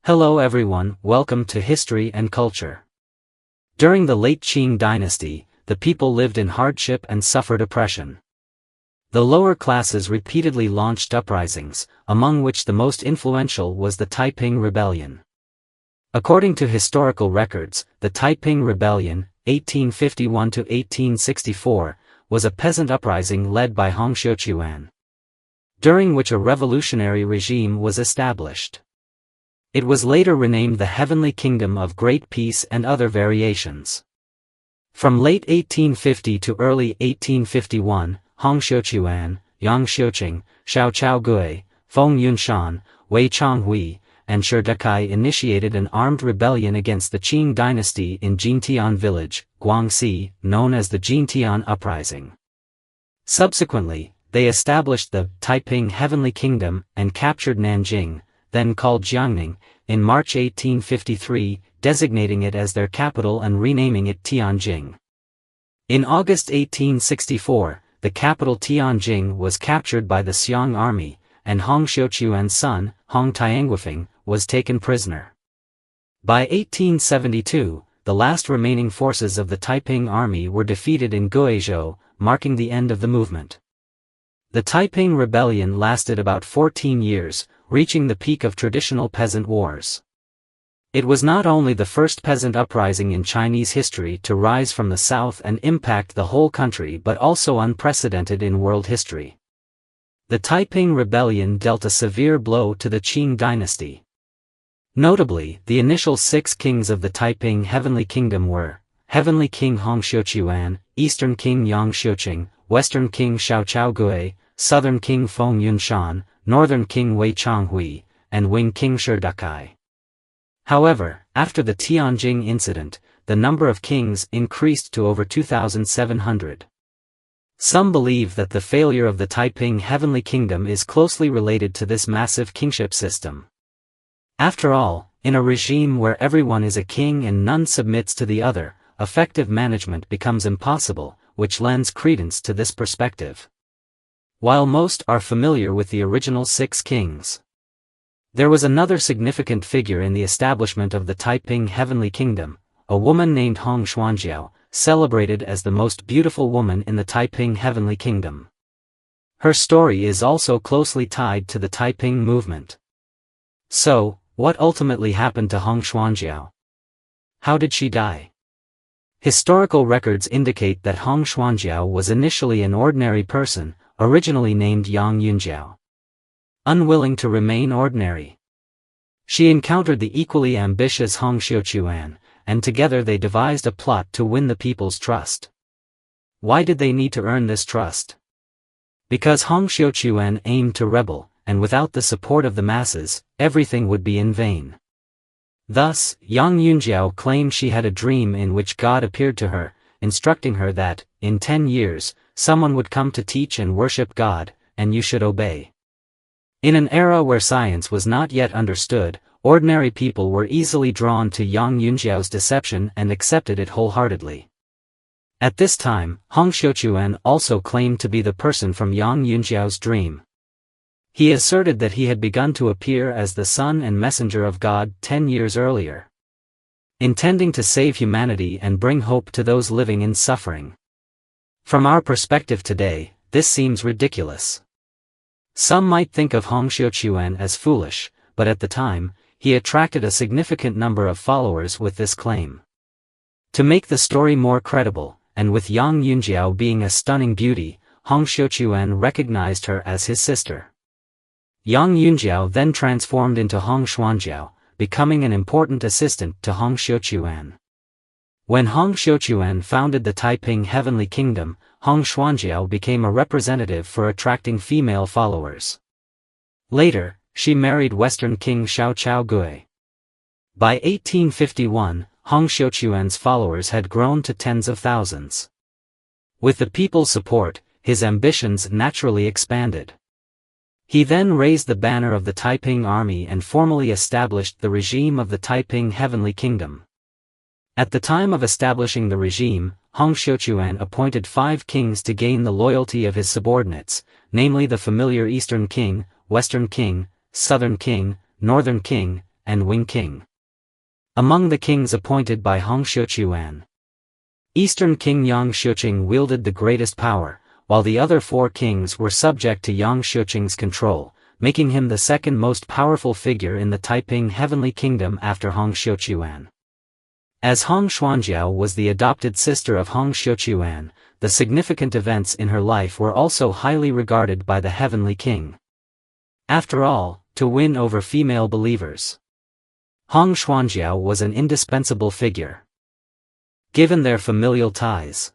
Hello everyone, welcome to History and Culture. During the late Qing dynasty, the people lived in hardship and suffered oppression. The lower classes repeatedly launched uprisings, among which the most influential was the Taiping Rebellion. According to historical records, the Taiping Rebellion, 1851–1864, was a peasant uprising led by Hong Xiuquan, during which a revolutionary regime was established. It was later renamed the Heavenly Kingdom of Great Peace and other variations. From late 1850 to early 1851, Hong Xiuquan, Yang Xiuqing, Xiaoqiao Gui, Feng Yunshan, Wei Changhui, and Shi Dekai initiated an armed rebellion against the Qing dynasty in Jintian village, Guangxu, known as the Jintian Uprising. Subsequently, they established the Taiping Heavenly Kingdom and captured Nanjing, then called Jiaqing, in March 1853, designating it as their capital and renaming it Tianjing. In August 1864, the capital Tianjing was captured by the Xiong army, and Hong Xiuquan's son, Hong Tianguifeng, was taken prisoner. By 1872, the last remaining forces of the Taiping army were defeated in Guizhou, marking the end of the movement. The Taiping Rebellion lasted about 14 years, reaching the peak of traditional peasant wars. It was not only the first peasant uprising in Chinese history to rise from the south and impact the whole country but also unprecedented in world history. The Taiping Rebellion dealt a severe blow to the Qing dynasty. Notably, the initial 6 kings of the Taiping Heavenly Kingdom were Heavenly King Hong Xiuquan, Eastern King Yang Xiuqing, Western King Xiaoqiao Gui, Southern King Feng Yunshan, Northern King Wei Changhui, and Wing King Shi Dekai. However, after the Tianjing incident, the number of kings increased to over 2,700. Some believe that the failure of the Taiping Heavenly Kingdom is closely related to this massive kingship system. After all, in a regime where everyone is a king and none submits to the other, effective management becomes impossible, which lends credence to this perspective. While most are familiar with the original 6 kings, there was another significant figure in the establishment of the Taiping Heavenly Kingdom, a woman named Hong Xuanjiao, celebrated as the most beautiful woman in the Taiping Heavenly Kingdom. Her story is also closely tied to the Taiping movement. So, what ultimately happened to Hong Xuanjiao? How did she die? Historical records indicate that Hong Xuanjiao was initially an ordinary person, originally named Yang Yunjiao. Unwilling to remain ordinary, she encountered the equally ambitious Hong Xiuquan, and together they devised a plot to win the people's trust. Why did they need to earn this trust? Because Hong Xiuquan aimed to rebel, and without the support of the masses, everything would be in vain. Thus, Yang Yunjiao claimed she had a dream in which God appeared to her, instructing her that, in 10 years, someone would come to teach and worship God, and you should obey. In an era where science was not yet understood, ordinary people were easily drawn to Yang Yunjiao's deception and accepted it wholeheartedly. At this time, Hong Xiuquan also claimed to be the person from Yang Yunjiao's dream. He asserted that he had begun to appear as the son and messenger of God 10 years earlier, intending to save humanity and bring hope to those living in suffering. From our perspective today, this seems ridiculous. Some might think of Hong Xiuquan as foolish, but at the time, he attracted a significant number of followers with this claim. To make the story more credible, and with Yang Yunjiao being a stunning beauty, Hong Xiuquan recognized her as his sister. Yang Yunjiao then transformed into Hong Xuanjiao, becoming an important assistant to Hong Xiuquan. When Hong Xiuquan founded the Taiping Heavenly Kingdom, Hong Xuanjiao became a representative for attracting female followers. Later, she married Western King Xiaoqiao Gui. By 1851, Hong Xiuquan's followers had grown to tens of thousands. With the people's support, his ambitions naturally expanded. He then raised the banner of the Taiping army and formally established the regime of the Taiping Heavenly Kingdom. At the time of establishing the regime, Hong Xiuquan appointed 5 kings to gain the loyalty of his subordinates, namely the familiar Eastern King, Western King, Southern King, Northern King, and Wing King. Among the kings appointed by Hong Xiuquan, Eastern King Yang Xiuqing wielded the greatest power, while the other 4 kings were subject to Yang Xiuqing's control, making him the second most powerful figure in the Taiping Heavenly Kingdom after Hong Xiuquan. As Hong Xuanjiao was the adopted sister of Hong Xiuquan, the significant events in her life were also highly regarded by the Heavenly King. After all, to win over female believers, Hong Xuanjiao was an indispensable figure. Given their familial ties,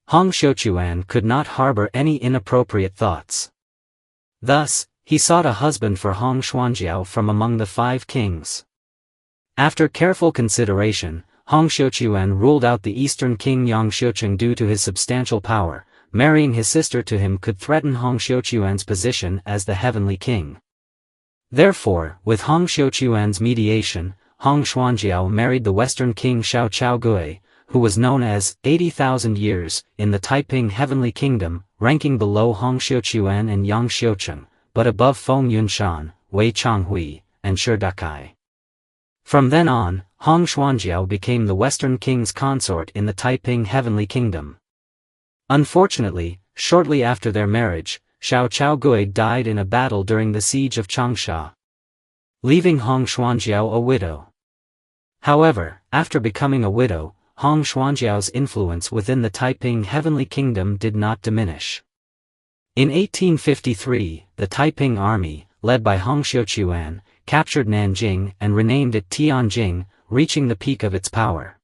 Hong Xiuquan could not harbor any inappropriate thoughts. Thus, he sought a husband for Hong Xuanjiao from among the 5 kings. After careful consideration, Hong Xiuquan ruled out the Eastern King Yang Xiuqing due to his substantial power. Marrying his sister to him could threaten Hong Xiuquan's position as the Heavenly King. Therefore, with Hong Xiuquan's mediation, Hong Xuanjiao married the Western King Xiao Gui, who was known as 80,000 years in the Taiping Heavenly Kingdom, ranking below Hong Xiuquan and Yang Xiuqing, but above Feng Yunshan, Wei Changhui, and Shi Dakai. From then on, Hong Xuanjiao became the Western King's consort in the Taiping Heavenly Kingdom. Unfortunately, shortly after their marriage, Xiao Gui died in a battle during the siege of Changsha, leaving Hong Xuanjiao a widow. However, after becoming a widow, Hong Xuanjiao's influence within the Taiping Heavenly Kingdom did not diminish. In 1853, the Taiping army, led by Hong Xiuquan, captured Nanjing and renamed it Tianjing, reaching the peak of its power.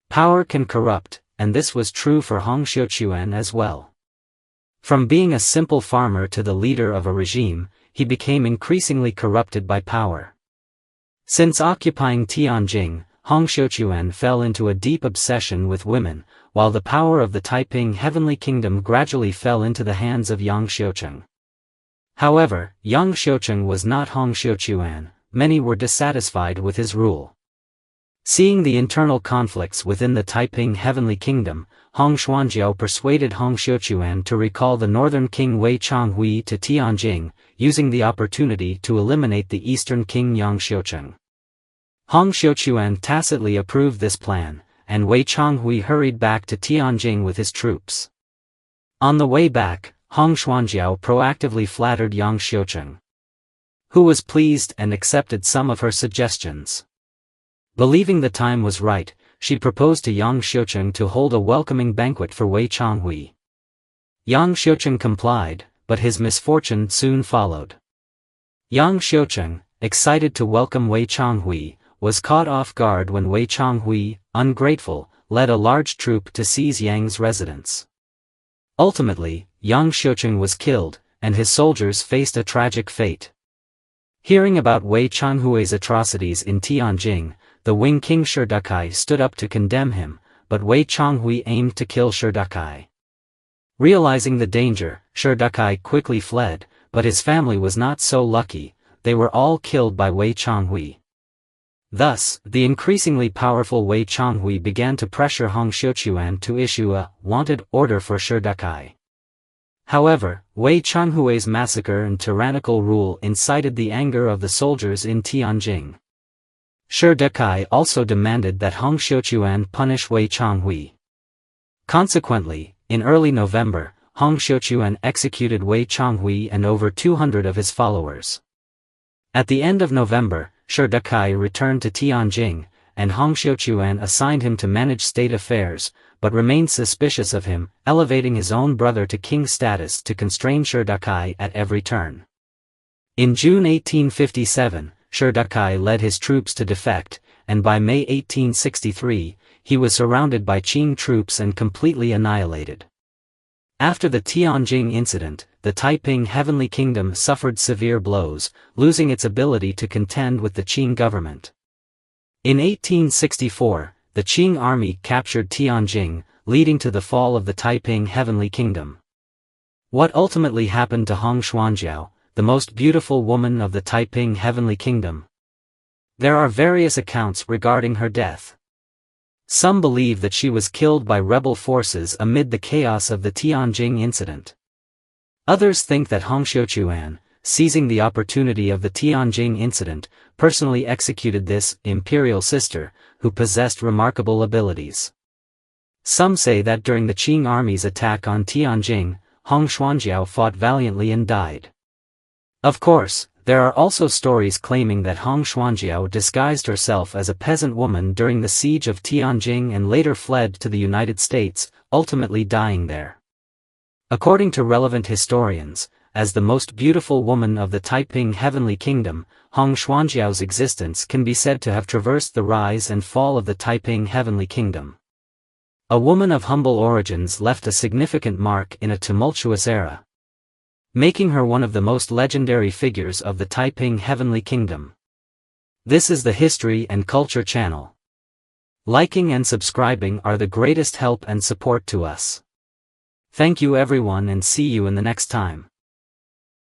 Power can corrupt, and this was true for Hong Xiuquan as well. From being a simple farmer to the leader of a regime, he became increasingly corrupted by power. Since occupying Tianjing, Hong Xiuquan fell into a deep obsession with women, while the power of the Taiping Heavenly Kingdom gradually fell into the hands of Yang Xiuqing. However, Yang Xiuqing was not Hong Xiuquan. Many were dissatisfied with his rule. Seeing the internal conflicts within the Taiping Heavenly Kingdom, Hong Xuanjiao persuaded Hong Xiuquan to recall the northern king Wei Changhui to Tianjing, using the opportunity to eliminate the eastern king Yang Xiuqing. Hong Xiuquan tacitly approved this plan, and Wei Changhui hurried back to Tianjing with his troops. On the way back, Hong Xuanjiao proactively flattered Yang Xiuqing, who was pleased and accepted some of her suggestions. Believing the time was right, she proposed to Yang Xiuqing to hold a welcoming banquet for Wei Changhui. Yang Xiuqing complied, but his misfortune soon followed. Yang Xiuqing, excited to welcome Wei Changhui, was caught off guard when Wei Changhui, ungrateful, led a large troop to seize Yang's residence. Ultimately, Yang Xiuqing was killed, and his soldiers faced a tragic fate. Hearing about Wei Changhui's atrocities in Tianjing, the Wing King Shi Dakai stood up to condemn him, but Wei Changhui aimed to kill Shi Dakai. Realizing the danger, Shi Dakai quickly fled, but his family was not so lucky. They were all killed by Wei Changhui. Thus, the increasingly powerful Wei Changhui began to pressure Hong Xiuquan to issue a wanted order for Shi Dakai. However, Wei Changhui's massacre and tyrannical rule incited the anger of the soldiers in Tianjing. Shi Dakai also demanded that Hong Xiuquan punish Wei Changhui. Consequently, in early November, Hong Xiuquan executed Wei Changhui and over 200 of his followers. At the end of November, Shi Dakai returned to Tianjing, and Hong Xiuquan assigned him to manage state affairs, but remained suspicious of him, elevating his own brother to king status to constrain Shi Dakai at every turn. In June 1857, Shi Dakai led his troops to defect, and by May 1863, he was surrounded by Qing troops and completely annihilated. After the Tianjing incident, the Taiping Heavenly Kingdom suffered severe blows, losing its ability to contend with the Qing government. In 1864, the Qing army captured Tianjing, leading to the fall of the Taiping Heavenly Kingdom. What ultimately happened to Hong Xuanjiao, the most beautiful woman of the Taiping Heavenly Kingdom? There are various accounts regarding her death. Some believe that she was killed by rebel forces amid the chaos of the Tianjing incident. Others think that Hong Xiuquan, seizing the opportunity of the Tianjing incident, personally executed this imperial sister, who possessed remarkable abilities. Some say that during the Qing army's attack on Tianjing, Xuanjiao fought valiantly and died. Of course, there are also stories claiming that Xuanjiao disguised herself as a peasant woman during the siege of Tianjing and later fled to the United States, ultimately dying there. According to relevant historians, as the most beautiful woman of the Taiping Heavenly Kingdom, Xuanjiao's existence can be said to have traversed the rise and fall of the Taiping Heavenly Kingdom. A woman of humble origins left a significant mark in a tumultuous era, making her one of the most legendary figures of the Taiping Heavenly Kingdom. This is the History and Culture channel. Liking and subscribing are the greatest help and support to us. Thank you everyone and see you in the next time.